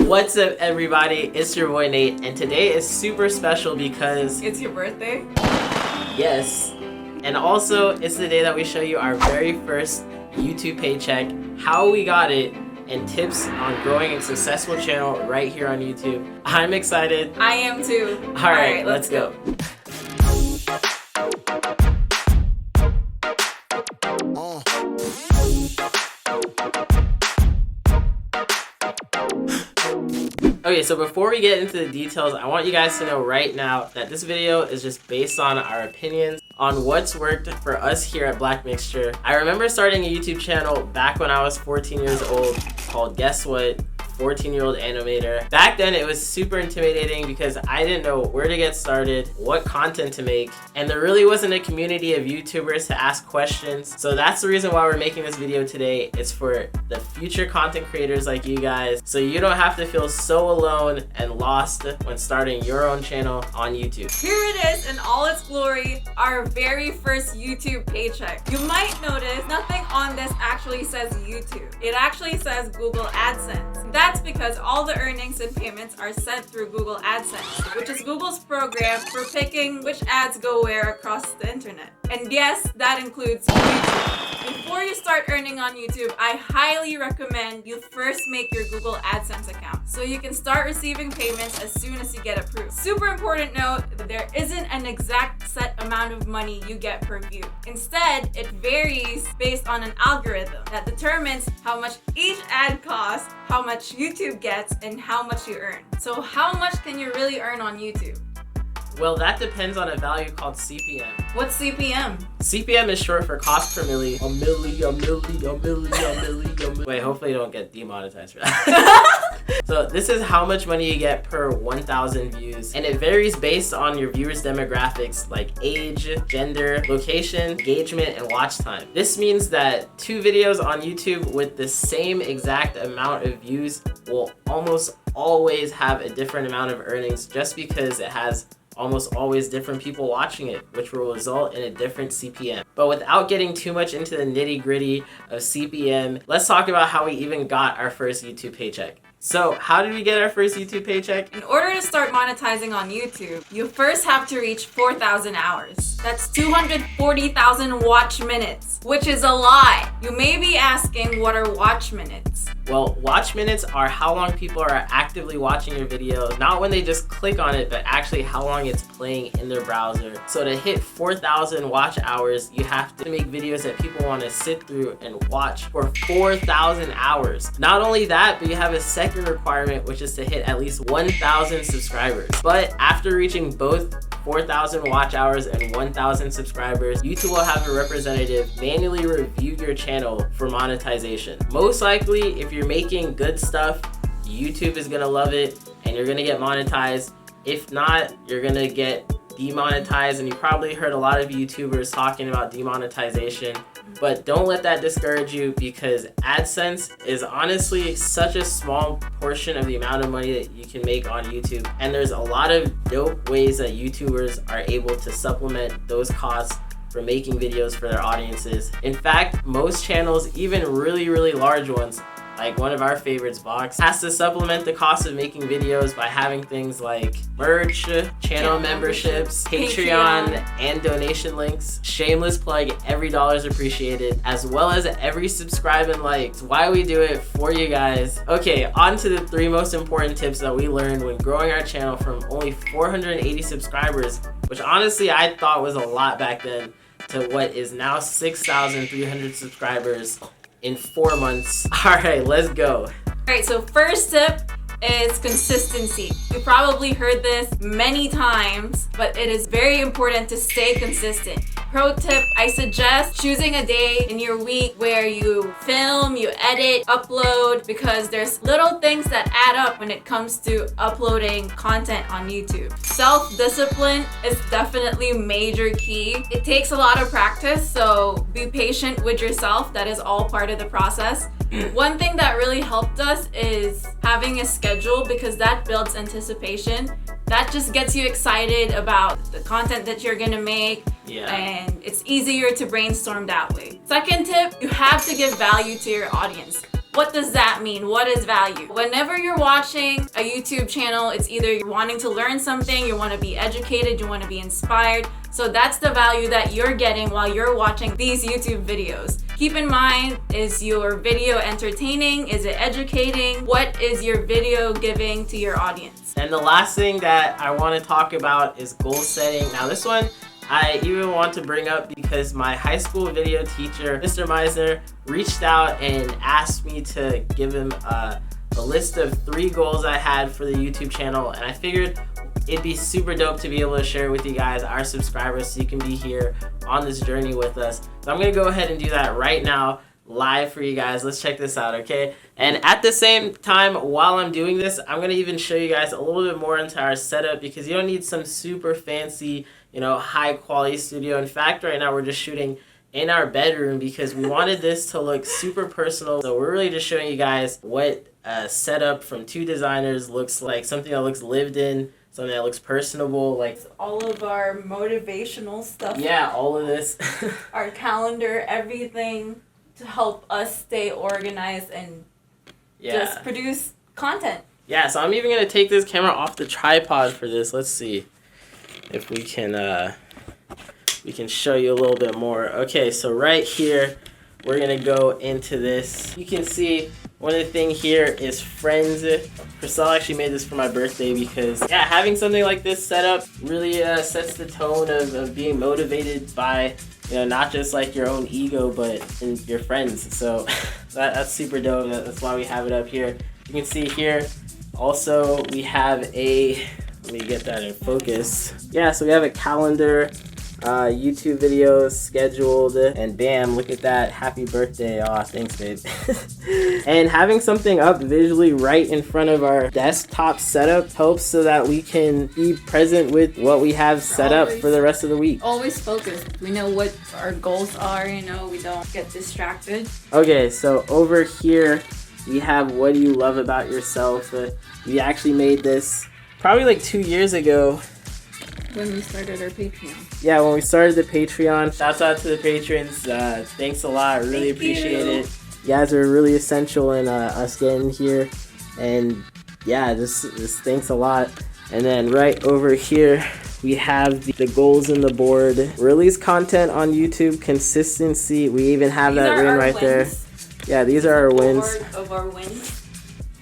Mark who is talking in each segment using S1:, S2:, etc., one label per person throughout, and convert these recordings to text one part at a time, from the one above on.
S1: What's up, everybody? It's your boy Nate, and today is super special because
S2: it's your birthday.
S1: Yes, and also it's the day that we show you our very first YouTube paycheck, how we got it, and tips on growing a successful channel right here on YouTube. I'm excited.
S2: I am too.
S1: All right, let's go. Okay, so before we get into the details, I want you guys to know right now that this video is just based on our opinions on what's worked for us here at BLACKMIXTURE. I remember starting a YouTube channel back when I was 14 years old called Guess What? 14-year-old animator. Back then it was super intimidating because I didn't know where to get started, what content to make, and there really wasn't a community of YouTubers to ask questions. So that's the reason why we're making this video today. It's for the future content creators like you guys, so you don't have to feel so alone and lost when starting your own channel on YouTube.
S2: Here it is in all its glory, our very first YouTube paycheck. You might notice nothing on this actually says YouTube. It actually says Google Adsense. That's because all the earnings and payments are sent through Google Adsense, which is Google's program for picking which ads go where across the internet. And yes, that includes YouTube. Before you start earning on YouTube, I highly recommend you first make your Google Adsense account so you can start receiving payments as soon as you get approved. Super important note that there isn't an exact set amount of money you get per view. Instead, it varies based on an algorithm that determines how much each ad costs, how much YouTube gets, and how much you earn. So how much can you really earn on YouTube?
S1: Well, that depends on a value called CPM.
S2: What's CPM?
S1: CPM is short for cost per milli. A milli. Wait, hopefully you don't get demonetized for that. So this is how much money you get per 1,000 views. And it varies based on your viewers' demographics like age, gender, location, engagement, and watch time. This means that 2 videos on YouTube with the same exact amount of views will almost always have a different amount of earnings just because it has almost always different people watching it, which will result in a different CPM. But without getting too much into the nitty-gritty of CPM, let's talk about how we even got our first YouTube paycheck. So how did we get our first YouTube paycheck?
S2: In order to start monetizing on YouTube, you first have to reach 4,000 hours. That's 240,000 watch minutes, which is a lot. You may be asking, what are watch minutes?
S1: Well, watch minutes are how long people are actively watching your videos, not when they just click on it, but actually how long it's playing in their browser. So to hit 4,000 watch hours, you have to make videos that people want to sit through and watch for 4,000 hours. Not only that, but you have a second requirement, which is to hit at least 1,000 subscribers. But after reaching both 4,000 watch hours and 1,000 subscribers, YouTube will have a representative manually review your channel for monetization. Most likely, if you're making good stuff, YouTube is gonna love it and you're gonna get monetized. If not, you're gonna get demonetized, and you probably heard a lot of YouTubers talking about demonetization. But don't let that discourage you, because AdSense is honestly such a small portion of the amount of money that you can make on YouTube. And there's a lot of dope ways that YouTubers are able to supplement those costs for making videos for their audiences. In fact, most channels, even really large ones, like one of our favorites, Vox, has to supplement the cost of making videos by having things like merch, channel memberships, Patreon, and donation links. Shameless plug, every dollar is appreciated, as well as every subscribe and like. It's why we do it for you guys. Okay, on to the 3 most important tips that we learned when growing our channel from only 480 subscribers, which honestly I thought was a lot back then, to what is now 6,300 subscribers in 4 months. All right, let's go.
S2: All right, so first tip is consistency. You probably heard this many times, but it is very important to stay consistent. Pro tip, I suggest choosing a day in your week where you film, you edit, upload, because there's little things that add up when it comes to uploading content on YouTube. Self-discipline is definitely major key. It takes a lot of practice, so be patient with yourself. That is all part of the process. One thing that really helped us is having a schedule, because that builds anticipation. That just gets you excited about the content that you're gonna make, and it's easier to brainstorm that way. Second tip, you have to give value to your audience. What does that mean? What is value? Whenever you're watching a YouTube channel, it's either you're wanting to learn something, you want to be educated, you want to be inspired. So that's the value that you're getting while you're watching these YouTube videos. Keep in mind, is your video entertaining? Is it educating? What is your video giving to your audience?
S1: And the last thing that I want to talk about is goal setting. Now this one, I even want to bring up because my high school video teacher, Mr. Meisner, reached out and asked me to give him a list of 3 goals I had for the YouTube channel, and I figured it'd be super dope to be able to share with you guys, our subscribers, so you can be here on this journey with us. So I'm gonna go ahead and do that right now, live for you guys. Let's check this out, okay? And at the same time, while I'm doing this, I'm gonna even show you guys a little bit more into our setup, because you don't need some super fancy, you know, high quality studio. In fact, right now we're just shooting in our bedroom because we wanted this to look super personal. So we're really just showing you guys what a setup from 2 designers looks like, something that looks lived in, something that looks personable, like
S2: all of our motivational stuff.
S1: Yeah, all of this.
S2: Our calendar, everything to help us stay organized and just produce content.
S1: Yeah, so I'm even gonna take this camera off the tripod for this. Let's see if we can show you a little bit more. Okay, so right here, we're gonna go into this. You can see one of the things here is friends. Priscilla actually made this for my birthday because, yeah, having something like this set up really sets the tone of being motivated by, you know, not just like your own ego, but in your friends. So that's super dope. That's why we have it up here. You can see here, also we have a, let me get that in focus. Yeah, so we have a calendar, YouTube videos scheduled, and bam, look at that, happy birthday. Aw, thanks babe. And having something up visually right in front of our desktop setup helps so that we can be present with what we have set up for the rest of the week.
S2: Always focused. We know what our goals are, you know, we don't get distracted.
S1: Okay, so over here we have what do you love about yourself. We actually made this probably like 2 years ago.
S2: When we started our Patreon.
S1: Yeah, when we started the Patreon. Shouts out to the patrons. Thanks a lot. Really appreciate it. You guys are really essential in us getting here. And yeah, just thanks a lot. And then right over here, we have the goals in the board. Release content on YouTube, consistency. We even have that written right there. Yeah, these are our wins.
S2: Board of our wins.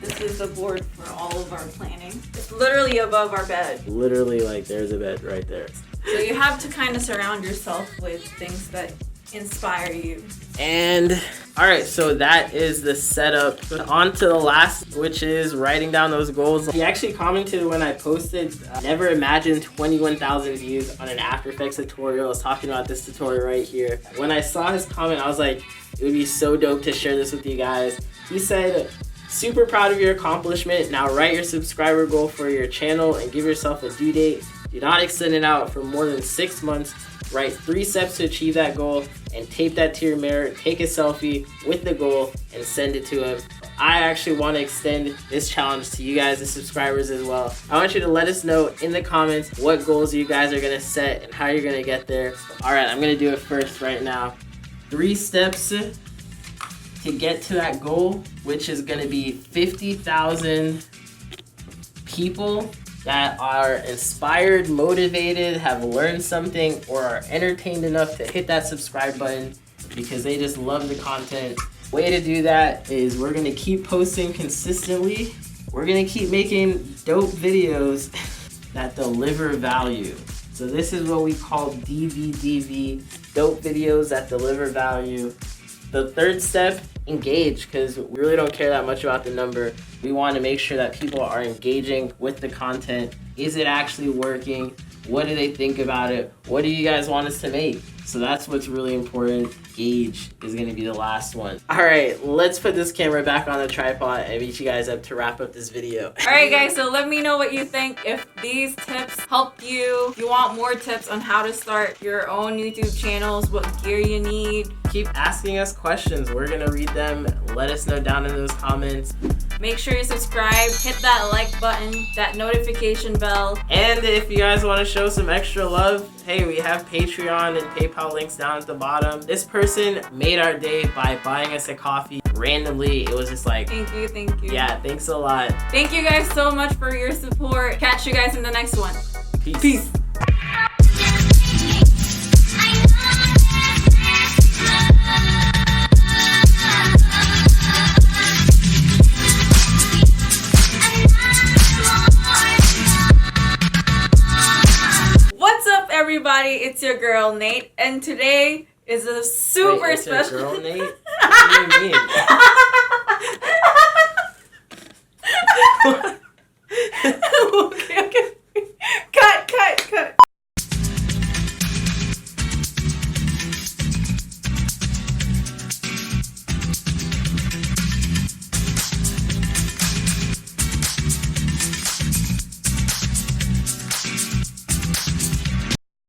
S2: This is the board for all of our planning. It's literally above our bed.
S1: Literally, like, there's a bed right there.
S2: So you have to kind of surround yourself with things that inspire you.
S1: And all right, so that is the setup. On to the last, which is writing down those goals. He actually commented when I posted, never imagined 21,000 views on an After Effects tutorial. I was talking about this tutorial right here. When I saw his comment, I was like, it would be so dope to share this with you guys. He said, super proud of your accomplishment. Now write your subscriber goal for your channel and give yourself a due date. Do not extend it out for more than 6 months. Write 3 steps to achieve that goal and tape that to your mirror. Take a selfie with the goal and send it to him. I actually want to extend this challenge to you guys, the subscribers as well. I want you to let us know in the comments what goals you guys are going to set and how you're going to get there. All right, I'm going to do it first right now. 3 steps to get to that goal, which is going to be 50,000 people that are inspired, motivated, have learned something, or are entertained enough to hit that subscribe button because they just love the content. Way to do that is we're going to keep posting consistently. We're going to keep making dope videos that deliver value. So this is what we call DVDV, dope videos that deliver value. The third step, engage, because we really don't care that much about the number. We want to make sure that people are engaging with the content. Is it actually working? What do they think about it? What do you guys want us to make? So that's what's really important. Engage is going to be the last one. All right, let's put this camera back on the tripod and meet you guys up to wrap up this video.
S2: All right, guys, so let me know what you think. If these tips helped you, if you want more tips on how to start your own YouTube channels, what gear you need.
S1: Keep asking us questions. We're going to read them. Let us know down in those comments.
S2: Make sure you subscribe, hit that like button, that notification bell.
S1: And if you guys want to show some extra love, hey, we have Patreon and PayPal links down at the bottom. This person made our day by buying us a coffee randomly. It was just like,
S2: Thank you.
S1: yeah, thanks a lot.
S2: Thank you guys so much for your support. Catch you guys in the next one.
S1: Peace.
S2: What's up, everybody? It's your girl Nate, and today is a super
S1: Wait, it's
S2: special.
S1: your girl, Nate? What do you mean?